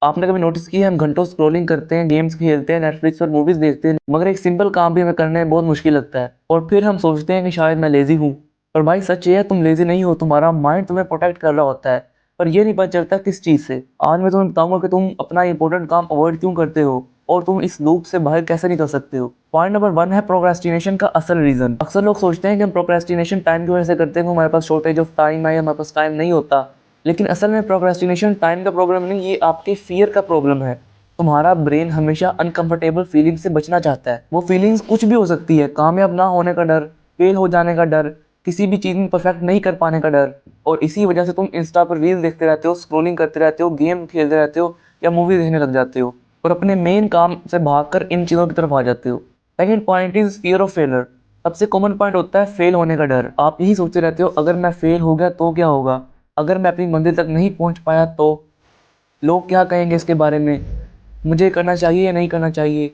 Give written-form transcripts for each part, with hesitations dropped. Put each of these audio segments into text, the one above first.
आपने कभी नोटिस किया है हम घंटों स्क्रॉलिंग करते हैं, गेम्स खेलते हैं, नेटफ्लिक्स पर मूवीज देखते हैं, मगर एक सिंपल काम भी हमें करने में बहुत मुश्किल लगता है और फिर हम सोचते हैं कि शायद मैं लेजी हूँ। पर भाई सच ये है, तुम लेजी नहीं हो, तुम्हारा माइंड तुम्हें प्रोटेक्ट कर रहा होता है। पर ये नहीं पता चलता किस चीज़ से। आज मैं तुम्हें बताऊंगा कि तुम अपना इंपॉर्टेंट काम अवॉइड क्यों करते हो और तुम इस लूप से बाहर कैसे निकल सकते हो। पॉइंट नंबर 1 है प्रोक्रेस्टिनेशन का असल रीजन। अक्सर लोग सोचते हैं कि हम प्रोक्रेस्टिनेशन टाइम की वजह से करते हैं, हमारे पास शॉर्टेज ऑफ टाइम है, हमारे पास टाइम नहीं होता। लेकिन असल में प्रोक्रेस्टिनेशन टाइम का प्रॉब्लम नहीं, ये आपके फियर का प्रॉब्लम है। तुम्हारा ब्रेन हमेशा अनकंफर्टेबल फीलिंग से बचना चाहता है। वो फीलिंग्स कुछ भी हो सकती है, कामयाब ना होने का डर, फेल हो जाने का डर, किसी भी चीज़ में परफेक्ट नहीं कर पाने का डर। और इसी वजह से तुम इंस्टा पर रील देखते रहते हो, स्क्रोलिंग करते रहते हो, गेम खेलते रहते हो या मूवी देखने लग जाते हो और अपने मेन काम से भागकर इन चीज़ों की तरफ आ जाते हो। Second point is fear of failure. सबसे कॉमन पॉइंट होता है फेल होने का डर। आप यही सोचते रहते हो, अगर मैं फेल हो गया तो क्या होगा, अगर मैं अपनी मंजिल तक नहीं पहुंच पाया तो लोग क्या कहेंगे इसके बारे में, मुझे करना चाहिए या नहीं करना चाहिए,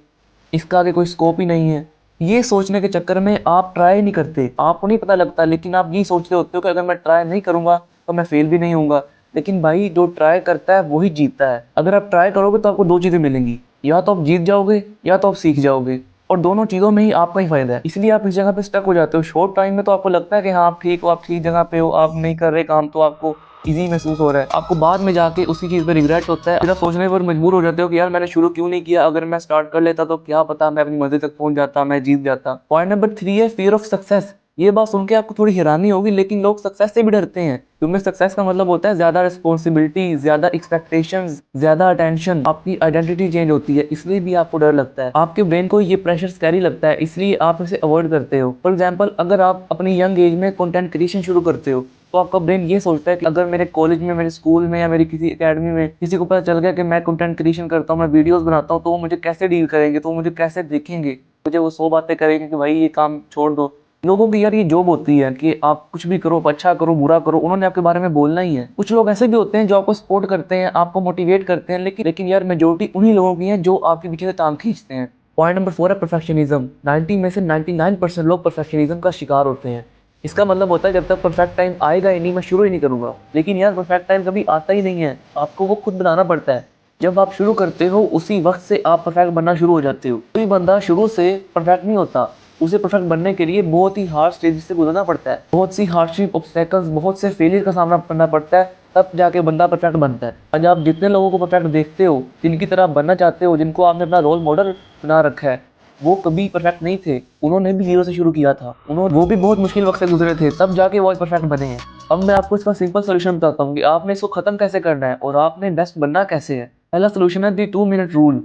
इसका आगे कोई स्कोप ही नहीं है। ये सोचने के चक्कर में आप ट्राई नहीं करते, आपको नहीं पता लगता, लेकिन आप ये सोचते होते हो कि अगर मैं ट्राई नहीं करूंगा तो मैं फेल भी नहीं होऊंगा। लेकिन भाई जो ट्राई करता है वही जीतता है। अगर आप ट्राई करोगे तो आपको दो चीज़ें मिलेंगी, या तो आप जीत जाओगे या तो आप सीख जाओगे, और दोनों चीज़ों में ही आपका ही फायदा है। इसलिए आप इस जगह पे स्टक हो जाते हो। शॉर्ट टाइम में तो आपको लगता है कि हाँ आप ठीक हो, आप ठीक जगह पे हो, आप नहीं कर रहे काम तो आपको ईजी महसूस हो रहा है। आपको बाद में जाके उसी चीज़ पे रिग्रेट होता है, फिर आप सोचने पर मजबूर हो जाते हो कि यार मैंने शुरू क्यों नहीं किया, अगर मैं स्टार्ट कर लेता तो क्या पता मैं अपनी मंजिल तक पहुंच जाता, मैं जीत जाता। पॉइंट नंबर 3 है फियर ऑफ सक्सेस। ये बात सुन के आपको थोड़ी हैरानी होगी, लेकिन लोग सक्सेस से भी डरते हैं, क्योंकि सक्सेस का मतलब होता है ज्यादा रिस्पॉन्सिबिलिटी, ज्यादा एक्सपेक्टेशंस, ज्यादा अटेंशन, आपकी आइडेंटिटी चेंज होती है, इसलिए भी आपको डर लगता है। आपके ब्रेन को ये प्रेशर कैरी लगता है, इसलिए आप इसे अवॉइड करते हो। फॉर एग्जाम्पल, अगर आप अपनी यंग एज में कंटेंट क्रिएशन शुरू करते हो तो आपका ब्रेन ये सोचता है कि अगर मेरे कॉलेज में, मेरे स्कूल में या मेरी किसी एकेडमी में किसी को पता चल गया कि मैं कंटेंट क्रिएशन करता हूँ, मैं वीडियोस बनाता हूँ, तो वो मुझे कैसे डील करेंगे, तो वो मुझे कैसे देखेंगे, मुझे वो 100 बातें करेंगे कि भाई ये काम छोड़ दो। लोगों की यार ये जॉब होती है कि आप कुछ भी करो, अच्छा करो बुरा करो, उन्होंने आपके बारे में बोलना ही है। कुछ लोग ऐसे भी होते हैं जो आपको सपोर्ट करते हैं, आपको मोटिवेट करते हैं, लेकिन यार मेजोरिटी उन्हीं लोगों की है जो आपके पीछे से टांग खींचते हैं। पॉइंट नंबर 4 है परफेक्शनिज्म। 90 में से 99% लोग परफेक्शनिज्म का शिकार होते हैं। इसका मतलब होता है जब तक परफेक्ट टाइम आएगा ही नहीं, मैं शुरू ही नहीं करूंगा। लेकिन यार परफेक्ट टाइम कभी आता ही नहीं है, आपको वो खुद बनाना पड़ता है। जब आप शुरू करते हो उसी वक्त से आप परफेक्ट बनना शुरू हो जाते हो। कोई बंदा शुरू से परफेक्ट नहीं होता, उसे परफेक्ट बनने के लिए बहुत ही हार्ड स्टेज से गुजरना पड़ता है, बहुत सी हार्डशिप, ऑब्स्टेकल्स, बहुत से फेलियर का सामना करना पड़ता है, तब जाके बंदा परफेक्ट बनता है। आज आप जितने लोगों को परफेक्ट देखते हो, जिनकी तरह बनना चाहते हो, जिनको आपने अपना रोल मॉडल बना रखा है, वो कभी परफेक्ट नहीं थे, उन्होंने भी जीरो से शुरू किया था, उन्होंने वो भी बहुत मुश्किल वक्त से गुजरे थे, तब जाके वो परफेक्ट बने हैं। अब मैं आपको इसका सिंपल सोल्यूशन बताता हूँ कि आपने इसको खत्म कैसे करना है और आपने बेस्ट बनना कैसे है। पहला सोल्यूशन है दी 2 मिनट रूल।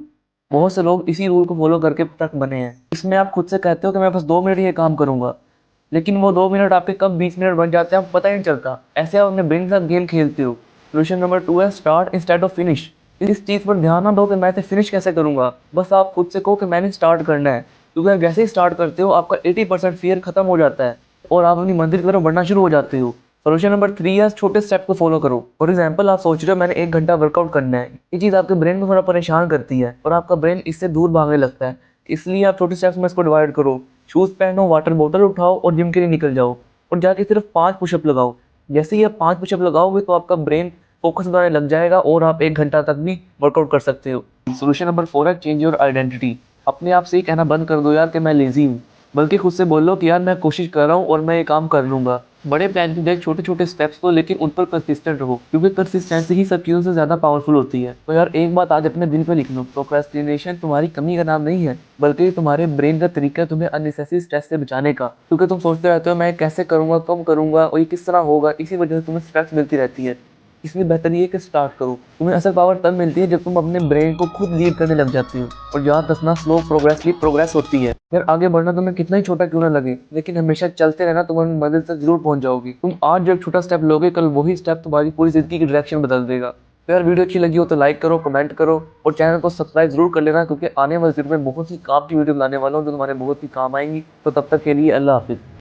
बहुत से लोग इसी रूल को फॉलो करके परफेक्ट बने हैं। इसमें आप खुद से कहते हो कि मैं बस 2 मिनट ये काम करूंगा, लेकिन वो 2 मिनट आपके कब 20 मिनट बन जाते हैं आपको पता ही नहीं चलता। ऐसे आप अपने ब्रेन के साथ गेम खेलते हो। सोल्यूशन नंबर 2 है स्टार्ट इंस्टेड ऑफ फिनिश। इस चीज़ पर ध्यान ना दो कि मैं इसे फिनिश कैसे करूंगा, बस आप खुद से कहो कि मैंने स्टार्ट करना है, क्योंकि आप जैसे ही स्टार्ट करते हो आपका 80% फियर खत्म हो जाता है और आप अपनी मंजिल की तरफ बढ़ना शुरू हो जाते हो। सोल्यूशन नंबर 3 है छोटे स्टेप को फॉलो करो। फॉर एग्जाम्पल, आप सोच रहे हो मैंने 1 घंटा वर्कआउट करना है, ये चीज़ आपके ब्रेन को थोड़ा परेशान करती है और आपका ब्रेन इससे दूर भागने लगता है। इसलिए आप छोटे स्टेप्स में इसको डिवाइड करो। शूज़ पहनो, वाटर बोतल उठाओ और जिम के लिए निकल जाओ और जाके सिर्फ 5 पुशअप लगाओ। जैसे ही आप 5 पुशअप लगाओगे तो आपका ब्रेन फोकस बनाने लग जाएगा और आप 1 घंटा तक भी वर्कआउट कर सकते हो। सोल्यूशन नंबर 4 है चेंज योर आइडेंटिटी। अपने आप से ये कहना बंद कर दो यार कि मैं लेजी हूँ, बल्कि खुद से बोलो कि यार मैं कोशिश कर रहा हूँ और मैं ये काम कर लूंगा। बड़े प्लान की जगह छोटे छोटे स्टेप्स लो, लेकिन उन पर कंसिस्टेंट रहो, क्योंकि कंसिस्टेंसी ही सब चीज़ों से ज़्यादा पावरफुल होती है। तो यार एक बात आज अपने दिल पे लिख लो, प्रोक्रेस्टिनेशन तुम्हारी कमी का नाम नहीं है, बल्कि तुम्हारे ब्रेन का तरीका है तुम्हें अननेसेसरी स्ट्रेस से बचाने का। क्योंकि तुम सोचते रहते हो मैं कैसे करूंगा, कब करूंगा और ये किस तरह होगा, इसी वजह से तुम्हें स्ट्रेस मिलती रहती है। इसलिए बेहतर ये है कि स्टार्ट करो। तुम्हें असल पावर तब मिलती है जब तुम अपने ब्रेन को खुद लीड करने लग जाते हो, और याद रखना स्लो प्रोग्रेसली प्रोग्रेस होती है। फिर आगे बढ़ना तुम्हें कितना ही छोटा क्यों ना लगे, लेकिन हमेशा चलते रहना, तुम अपनी मंजिल तक जरूर पहुंच जाओगी। तुम आज जो एक छोटा स्टेप लोगे, कल वही स्टेप तुम्हारी पूरी जिंदगी की डायरेक्शन बदल देगा। तो यार वीडियो अच्छी लगी हो तो लाइक करो, कमेंट करो और चैनल को सब्सक्राइब जरूर कर लेना, क्योंकि आने वाले दिन में बहुत ही काम की वीडियो बनाने वाला हूँ जो तुम्हारे बहुत ही काम आएंगी। तो तब तक के लिए अल्लाह हाफिज।